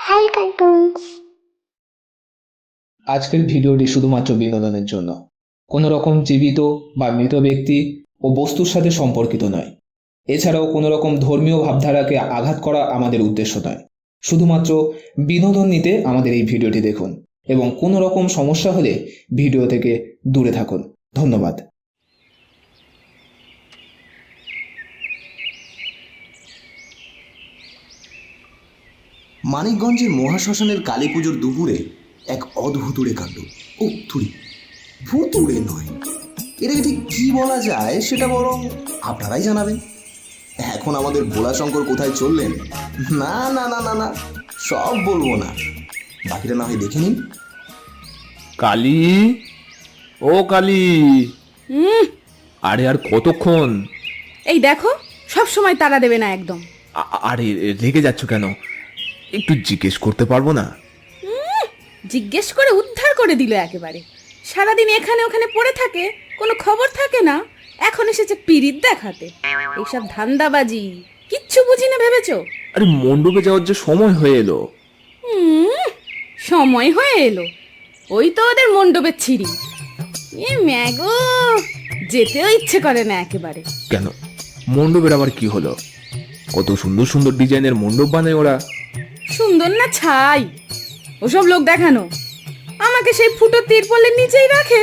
High cartoons. আজকের ভিডিওটি শুধুমাত্র বিনোদনের জন্য, কোনো রকম জীবিত বা মৃত ব্যক্তি ও বস্তুর সাথে সম্পর্কিত নয়। এছাড়াও কোনো রকম ধর্মীয় ভাবধারাকে আঘাত করা আমাদের উদ্দেশ্য নয়। শুধুমাত্র বিনোদন নিতে আমাদের এই ভিডিওটি দেখুন এবং কোনো রকম সমস্যা হলে ভিডিও থেকে দূরে থাকুন। ধন্যবাদ। মানিকগঞ্জের মহাশ্মশানের কালী পুজোর দুপুরে এক অদ্ভুতুড়ে কাণ্ড। ও থুড়ি, ভুতুড়ে নয়, এটাকে ঠিক কি বলা যায় সেটা বরং আপনারাই জানাবেন। এখন আমাদের ভোলাশঙ্কর কোথায় চললেন? না না না না না, সব বলবো না, বাকিটা না হয় দেখে নিন। কালী, ও কালী, আরে আর কতক্ষণ? এই দেখো, সব সময় তাড়া দেবে না একদম। আরে রেগে যাচ্ছ কেন? একটু জিজ্ঞেস করতে পারবো না? জিজ্ঞেস করে উদ্ধার করে দিল একেবারে। সারাদিন এখানে ওখানে পড়ে থাকে, কোনো খবর থাকে না, এখন এসেছে পিরিত দেখাতে। এইসব ধান্দাবাজি কিচ্ছু বুঝি না ভেবেছো? আরে মণ্ডপে যাওয়ার যে সময় হয়ে এলো। সময় হয়ে এলো? ওই তো ওদের মণ্ডপের ছিঁড়ি। এ ম্যাগো, যেতেও ইচ্ছে করে না একেবারে। কেন, মণ্ডপের আবার কি হলো? কত সুন্দর সুন্দর ডিজাইনের মণ্ডপ বানায় ওরা। সুন্দর না ছাই, ওসব লোক দেখানো। আমাকে সেই ফুটো তিরপলের নিচেই রাখে,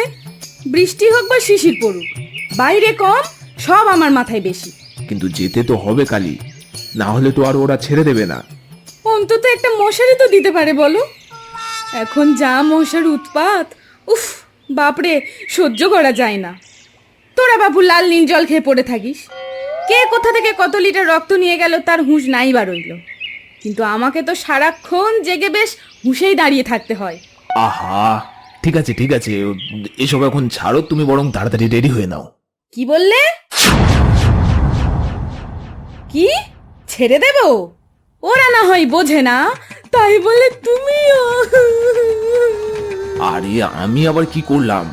বৃষ্টি হোক বা শিশির পড়ুক, বাইরে কম, সব আমার মাথায় বেশি। কিন্তু যেতে তো হবে কালী, না হলে তো আর ওরা ছেড়ে দেবে না। অন্তত একটা মশারি তো দিতে পারে বলো। এখন যা মশার উৎপাত, উফ বাপরে, সহ্য করা যায় না। তোরা বাবু লাল নীল জল খেয়ে পড়ে থাকিস, কে কোথা থেকে কত লিটার রক্ত নিয়ে গেল তার হুঁশ নাই বা রইল। কিন্তু আমাকে তো সারাক্ষণ জেগে বেশ হুঁশেই দাঁড়িয়ে থাকতে হয়। আহা, ঠিক আছে ঠিক আছে, এসব এখন ছাড়ো, তুমি বরং তাড়াতাড়ি রেডি হয়ে নাও। কি বললে? কি ছেড়ে দেব? ওরা না হয় বোঝে না, তাই বলে তুমিও? আরে আমি আবার কি করলাম?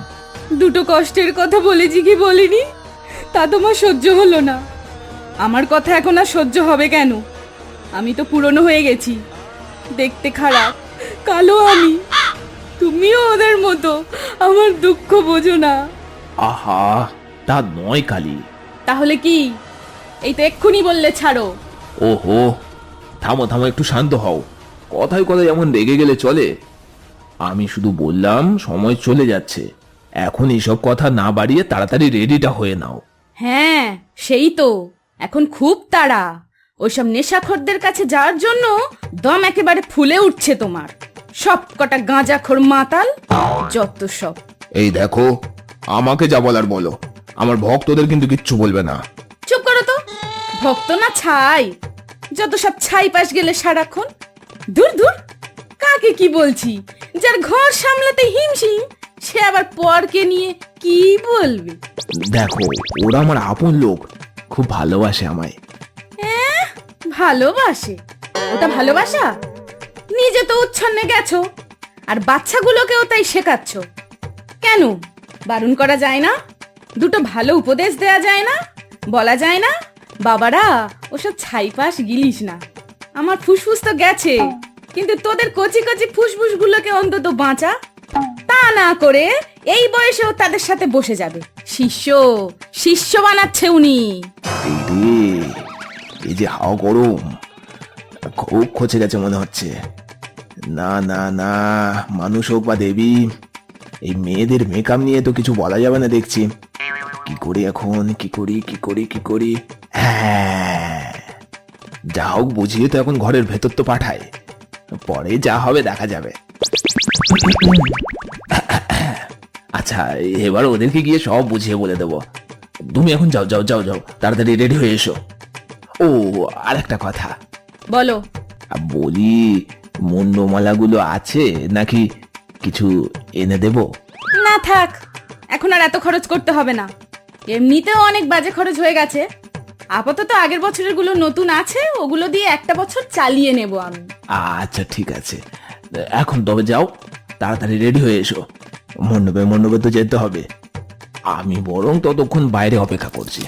দুটো কষ্টের কথা বলেছি কি বলিনি, তা তোমার সহ্য হলো না। আমার কথা এখন আর সহ্য হবে কেন? আমি তো পুরনো হয়ে গেছি, দেখতে খারাপ, কালো আমি। তুমিও ওদের মতো আমার দুঃখ বোঝো না। আহা, তা নয় কালী। তাহলে কি? এই তো এক্ষুনি বললে ছাড়ো। ওহো, থামো থামো, একটু শান্ত হও। কথায় কথায় এমন রেগে গেলে চলে? আমি শুধু বললাম সময় চলে যাচ্ছে, এখন এইসব কথা না বাড়িয়ে তাড়াতাড়ি রেডিটা হয়ে নাও। হ্যাঁ সেই তো, এখন খুব তাড়া। ওইসব নেশাখোরদের কাছে যাওয়ার জন্য দম একেবারে ফুলে উঠছে তোমার। সব কটা গাঁজাখোর মাতাল, যত সব। এই দেখো, আমাকে যা বলার বলো, আমার ভক্তদের কিন্তু কিচ্ছু বলবে না। চুপ করো তো, ভক্ত না ছাই, যত সব ছাই পাশ গেলে সারাক্ষণ। দূর দূর, কাকে কি বলছি? যার ঘর সামলাতে হিমশিম, সে আবার পরকে নিয়ে কি বলবে? দেখো, ওরা আমার আপন লোক, খুব ভালোবাসে আমায়। ভালোবাসে? ওটা ভালোবাসা? নিজে তো উচ্ছন্নে গেছো, আর বাচ্চাগুলোকেও তাই শেখাচ্ছ। কেন বারণ করা যায় না? দুটো ভালো উপদেশ দেয়া যায় না? বলা যায় না, বাবারা ওসব ছাইপাশ গিলিস না। আমার ফুসফুস তো গেছে, কিন্তু তোদের কচি কচি ফুসফুস গুলোকে অন্তত বাঁচা। তা না করে এই বয়সেও তাদের সাথে বসে যাবে। শিষ্য শিষ্য বানাচ্ছে উনি। এই রে, এই যে হাওয়া গরম, খুব খচে গেছে মনে হচ্ছে। না না না, মানুষ হোক বা দেবী, এই মেয়েদের মেকআপ নিয়ে তো কিছু বলা যাবে না দেখছি। কি করি এখন, কি করি কি করি কি করি? হ্যাঁ, যা হোক বুঝিয়ে তো এখন ঘরের ভেতর তো পাঠায়, পরে যা হবে দেখা যাবে। আচ্ছা, এবার ওদেরকে গিয়ে সব বুঝিয়ে বলে দেবো। তুমি এখন যাও যাও যাও যাও, তাড়াতাড়ি রেডি হয়ে এসো। ও, আর একটা কথা বলো। বলি, মুন্ডমালাগুলো আছে নাকি কিছু এনে দেব? না থাক, এখন আর এত খরচ করতে হবে না। এমনিতেও অনেক বাজে খরচ হয়ে গেছে। আপাতত আগের বছরের গুলো নতুন আছে, ওগুলো দিয়ে একটা বছর চালিয়ে নেব আমি। আচ্ছা ঠিক আছে, এখন তবে যাও, তাড়াতাড়ি রেডি হয়ে এসো। মণ্ডপে মণ্ডপে তো যেতে হবে, আমি বরং ততক্ষণ বাইরে অপেক্ষা করছি।